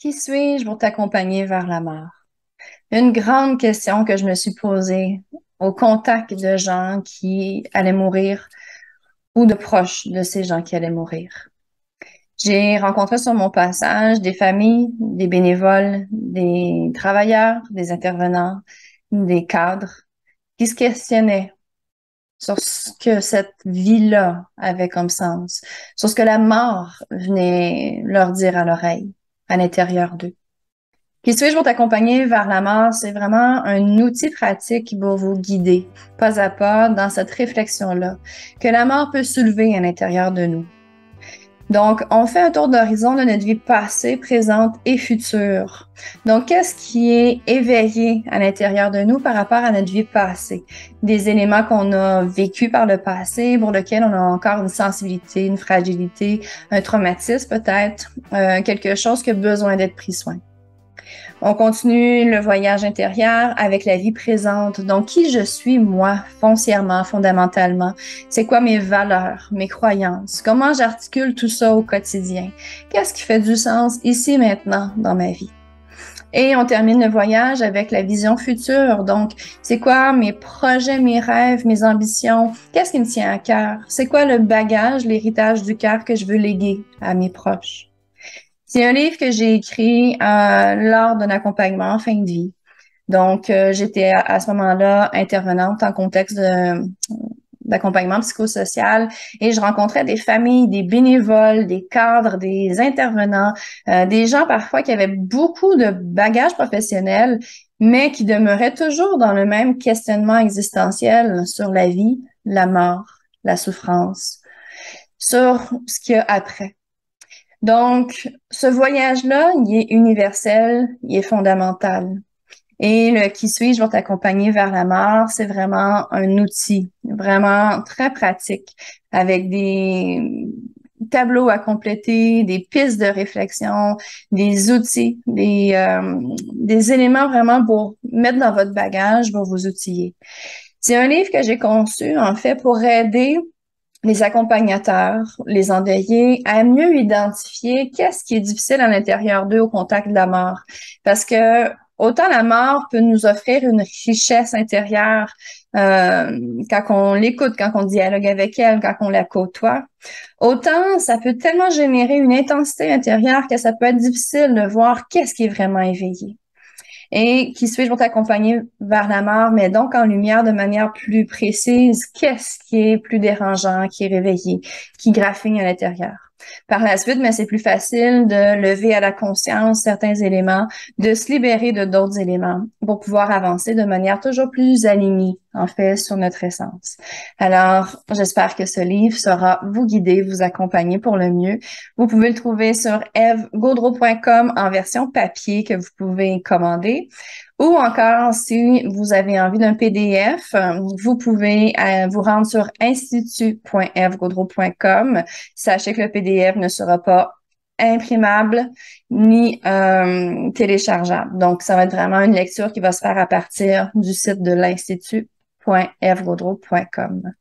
Qui suis-je pour t'accompagner vers la mort? Une grande question que je me suis posée au contact de gens qui allaient mourir ou de proches de ces gens qui allaient mourir. J'ai rencontré sur mon passage des familles, des bénévoles, des travailleurs, des intervenants, des cadres qui se questionnaient sur ce que cette vie-là avait comme sens, sur ce que la mort venait leur dire à l'oreille, à l'intérieur d'eux. Qui suis-je pour t'accompagner vers la mort? C'est vraiment un outil pratique qui va vous guider pas à pas dans cette réflexion-là que la mort peut soulever à l'intérieur de nous. Donc, on fait un tour d'horizon de notre vie passée, présente et future. Donc, qu'est-ce qui est éveillé à l'intérieur de nous par rapport à notre vie passée? Des éléments qu'on a vécus par le passé, pour lesquels on a encore une sensibilité, une fragilité, un traumatisme peut-être, quelque chose qui a besoin d'être pris soin. On continue le voyage intérieur avec la vie présente. Donc, qui je suis, moi, foncièrement, fondamentalement? C'est quoi mes valeurs, mes croyances? Comment j'articule tout ça au quotidien? Qu'est-ce qui fait du sens ici, maintenant, dans ma vie? Et on termine le voyage avec la vision future. Donc, c'est quoi mes projets, mes rêves, mes ambitions? Qu'est-ce qui me tient à cœur? C'est quoi le bagage, l'héritage du cœur que je veux léguer à mes proches? C'est un livre que j'ai écrit lors d'un accompagnement en fin de vie. Donc, j'étais à ce moment-là intervenante en contexte d'accompagnement psychosocial et je rencontrais des familles, des bénévoles, des cadres, des intervenants, des gens parfois qui avaient beaucoup de bagages professionnels, mais qui demeuraient toujours dans le même questionnement existentiel sur la vie, la mort, la souffrance, sur ce qu'il y a après. Donc, ce voyage-là, il est universel, il est fondamental. Et le qui suis-je va t'accompagner vers la mort, c'est vraiment un outil, vraiment très pratique, avec des tableaux à compléter, des pistes de réflexion, des outils, des éléments vraiment pour mettre dans votre bagage, pour vous outiller. C'est un livre que j'ai conçu, en fait, pour aider les accompagnateurs, les endeuillés, à mieux identifier qu'est-ce qui est difficile à l'intérieur d'eux au contact de la mort. Parce que autant la mort peut nous offrir une richesse intérieure quand on l'écoute, quand on dialogue avec elle, quand on la côtoie, autant ça peut tellement générer une intensité intérieure que ça peut être difficile de voir qu'est-ce qui est vraiment éveillé. Et qui suis-je pour t'accompagner vers la mort, mais donc en lumière de manière plus précise, qu'est-ce qui est plus dérangeant, qui est réveillé, qui graffigne à l'intérieur. Par la suite, mais c'est plus facile de lever à la conscience certains éléments, de se libérer de d'autres éléments pour pouvoir avancer de manière toujours plus alignée, en fait, sur notre essence. Alors, j'espère que ce livre saura vous guider, vous accompagner pour le mieux. Vous pouvez le trouver sur evgaudreau.com en version papier que vous pouvez commander. Ou encore, si vous avez envie d'un PDF, vous pouvez vous rendre sur institut.evgaudreau.com. Sachez que le PDF ne sera pas imprimable ni téléchargeable. Donc, ça va être vraiment une lecture qui va se faire à partir du site de l'institut.evgaudreau.com.